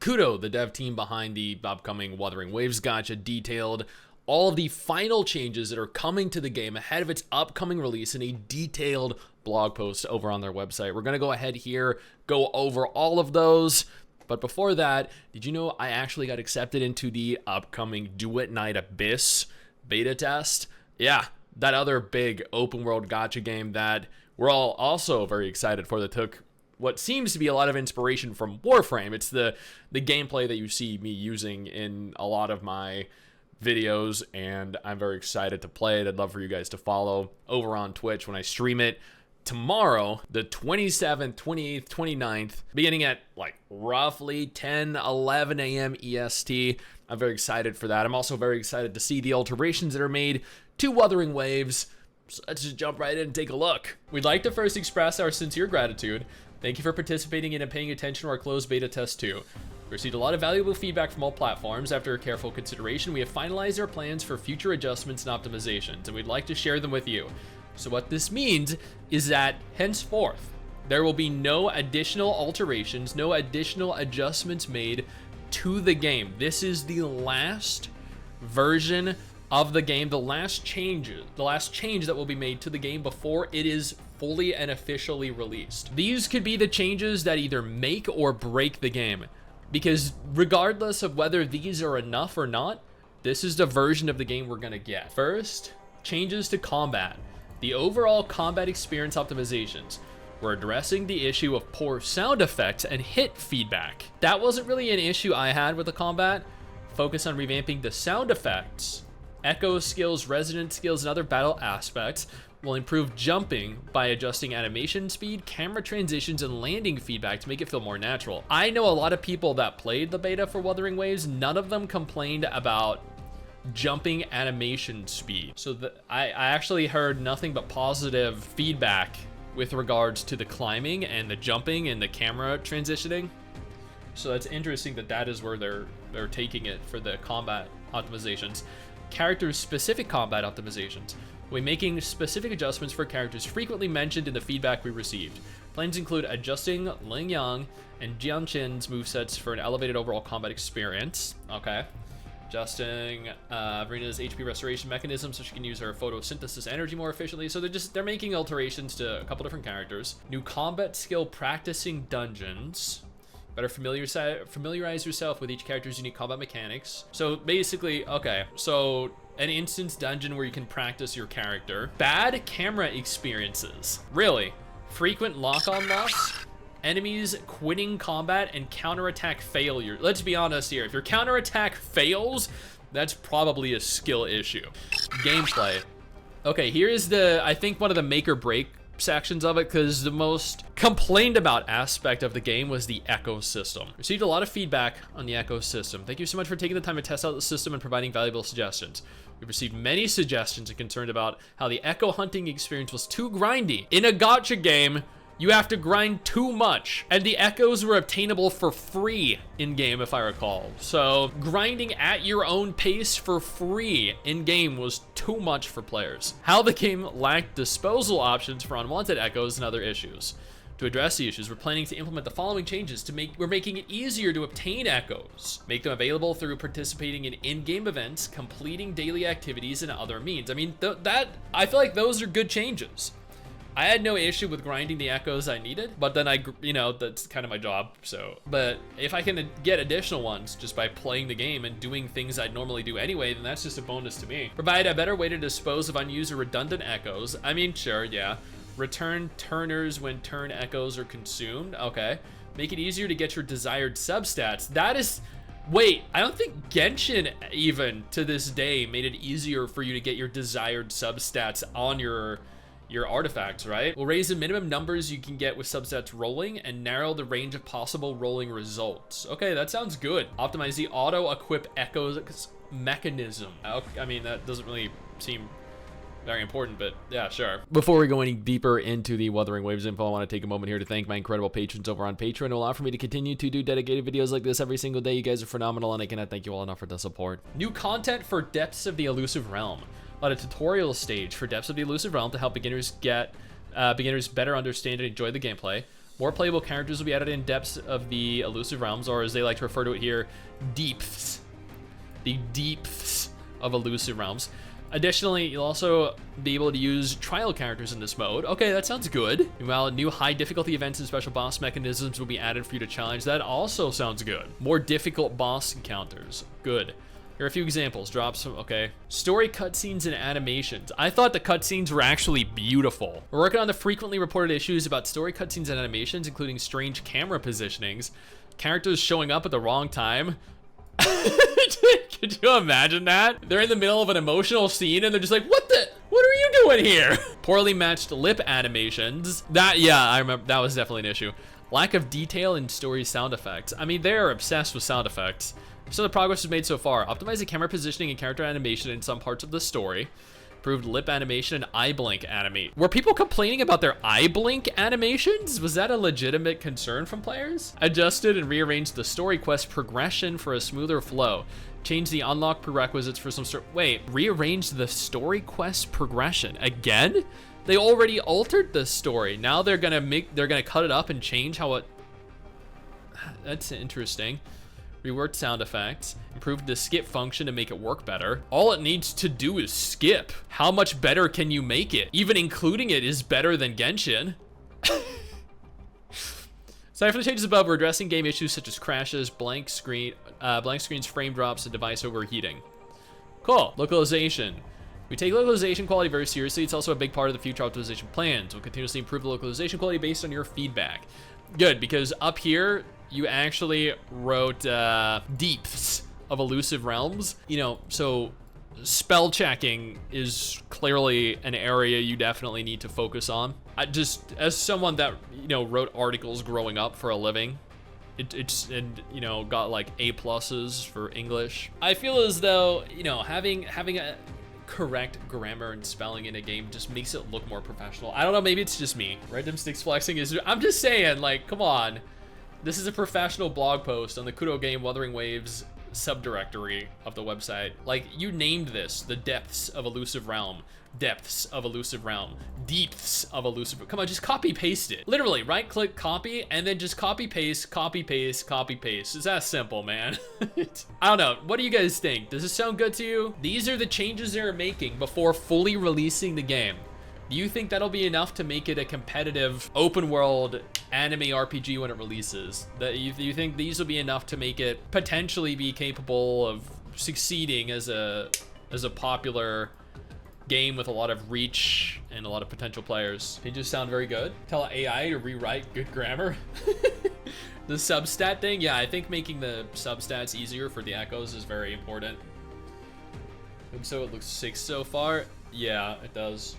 Kudo, the dev team behind the upcoming Wuthering Waves gacha, detailed all of the final changes that are coming to the game ahead of its upcoming release in a detailed blog post over on their website. We're going to go ahead here, go over all of those. But before that, did you know I actually got accepted into the upcoming Do It Night Abyss beta test? Yeah, that other big open world gacha game that we're all also very excited for, that took what seems to be a lot of inspiration from Warframe. It's the gameplay that you see me using in a lot of my videos, and I'm very excited to play it. I'd love for you guys to follow over on Twitch when I stream it tomorrow, the 27th, 28th, 29th, beginning at like roughly 10-11 a.m. EST. I'm very excited for that. I'm also very excited to see the alterations that are made to Wuthering Waves. So let's just jump right in and take a look. We'd like to first express our sincere gratitude. Thank you for participating in and paying attention to our closed beta test 2. We received a lot of valuable feedback from all platforms. After careful consideration, we have finalized our plans for future adjustments and optimizations, and we'd like to share them with you. So what this means is that henceforth, there will be no additional alterations, no additional adjustments made to the game. This is the last version of the game, the last change that will be made to the game before it is fully and officially released. These could be the changes that either make or break the game, because regardless of whether these are enough or not, this is the version of the game we're gonna get. First, changes to combat. The overall combat experience optimizations. We're addressing the issue of poor sound effects and hit feedback. That wasn't really an issue I had with the combat. Focus on revamping the sound effects, echo skills, resonance skills, and other battle aspects. Will improve jumping by adjusting animation speed, camera transitions, and landing feedback to make it feel more natural. I know a lot of people that played the beta for Wuthering Waves. None of them complained about jumping animation speed. So I actually heard nothing but positive feedback with regards to the climbing and the jumping and the camera transitioning. So that's interesting that is where they're taking it for the combat optimizations. Character specific combat optimizations. We're making specific adjustments for characters frequently mentioned in the feedback we received. Plans include adjusting Ling Yang and Jian Qin's movesets for an elevated overall combat experience. Okay. Adjusting Verina's HP restoration mechanism so she can use her photosynthesis energy more efficiently. So they're making alterations to a couple different characters. New combat skill practicing dungeons. Better familiarize yourself with each character's unique combat mechanics. So basically, okay, so an instance dungeon where you can practice your character. Bad camera experiences. Really? Frequent lock-on loss? Enemies quitting combat and counterattack failure. Let's be honest here. If your counterattack fails, that's probably a skill issue. Gameplay. Okay, here's I think one of the make or break sections of it, because the most complained about aspect of the game was the echo system. Received a lot of feedback on the echo system. Thank you so much for taking the time to test out the system and providing valuable suggestions. We've received many suggestions and concerned about how the echo hunting experience was too grindy. In a gacha game, you have to grind too much, and the echoes were obtainable for free in-game, if I recall. So grinding at your own pace for free in-game was too much for players. How the game lacked disposal options for unwanted echoes and other issues. To address the issues, we're planning to implement the following changes we're making it easier to obtain echoes. Make them available through participating in in-game events, completing daily activities, and other means. I mean, I feel like those are good changes. I had no issue with grinding the echoes I needed, but then that's kind of my job, so. But if I can get additional ones just by playing the game and doing things I'd normally do anyway, then that's just a bonus to me. Provide a better way to dispose of unused or redundant echoes. I mean, sure, yeah. Return turners when turn echoes are consumed, okay. Make it easier to get your desired substats. That is, wait, I don't think Genshin even to this day made it easier for you to get your desired substats on your artifacts, right? We'll raise the minimum numbers you can get with subsets rolling and narrow the range of possible rolling results. Okay, that sounds good. Optimize the auto-equip echoes mechanism. I mean, that doesn't really seem very important, but yeah, sure. Before we go any deeper into the Wuthering Waves info, I want to take a moment here to thank my incredible patrons over on Patreon who allow for me to continue to do dedicated videos like this every single day. You guys are phenomenal, and I cannot thank you all enough for the support. New content for Depths of the Elusive Realm. On a tutorial stage for Depths of the Elusive Realm to help beginners better understand and enjoy the gameplay. More playable characters will be added in depths of the elusive realms, or as they like to refer to it here, deeps. The deeps of elusive realms. Additionally, you'll also be able to use trial characters in this mode. Okay, that sounds good. Meanwhile, new high difficulty events and special boss mechanisms will be added for you to challenge. That also sounds good. More difficult boss encounters. Good. Here are a few examples. Drops, okay. Story cutscenes and animations. I thought the cutscenes were actually beautiful. We're working on the frequently reported issues about story cutscenes and animations, including strange camera positionings, characters showing up at the wrong time. Could you imagine that? They're in the middle of an emotional scene and they're just like, what are you doing here? Poorly matched lip animations. Yeah, I remember, that was definitely an issue. Lack of detail in story sound effects. I mean, they're obsessed with sound effects. So the progress is made so far. Optimize the camera positioning and character animation in some parts of the story. Improved lip animation and eye blink animate. Were people complaining about their eye blink animations? Was that a legitimate concern from players? Adjusted and rearranged the story quest progression for a smoother flow. Change the unlock prerequisites for some wait, rearranged the story quest progression again? They already altered the story. Now they're gonna cut it up and change how it. That's interesting. Reworked sound effects, improved the skip function to make it work better. All it needs to do is skip. How much better can you make it? Even including it is better than Genshin. Sorry for the changes above. We're addressing game issues such as crashes, blank screens, frame drops, and device overheating. Cool. Localization. We take localization quality very seriously. It's also a big part of the future optimization plans. We'll continuously improve the localization quality based on your feedback. Good, because up here, you actually wrote deeps of elusive realms. You know, so spell checking is clearly an area you definitely need to focus on. Just as someone that, you know, wrote articles growing up for a living, and you know, got like A+ for English. I feel as though, you know, having a correct grammar and spelling in a game just makes it look more professional. I don't know, maybe it's just me. Random Stix flexing is, I'm just saying, like, come on. This is a professional blog post on the Kudo Game Wuthering Waves subdirectory of the website. Like, you named this the depths of elusive realm, depths of elusive realm, deeps of elusive. Come on, just copy paste it. Literally, right click, copy, and then just copy paste, copy paste, copy paste. It's that simple, man. I don't know. What do you guys think? Does this sound good to you? These are the changes they're making before fully releasing the game. Do you think that'll be enough to make it a competitive open world anime RPG when it releases? Do you think these will be enough to make it potentially be capable of succeeding as a popular game with a lot of reach and a lot of potential players? They just sound very good. Tell AI to rewrite good grammar. The substat thing, yeah, I think making the substats easier for the echoes is very important. So it looks 6 so far. Yeah, it does.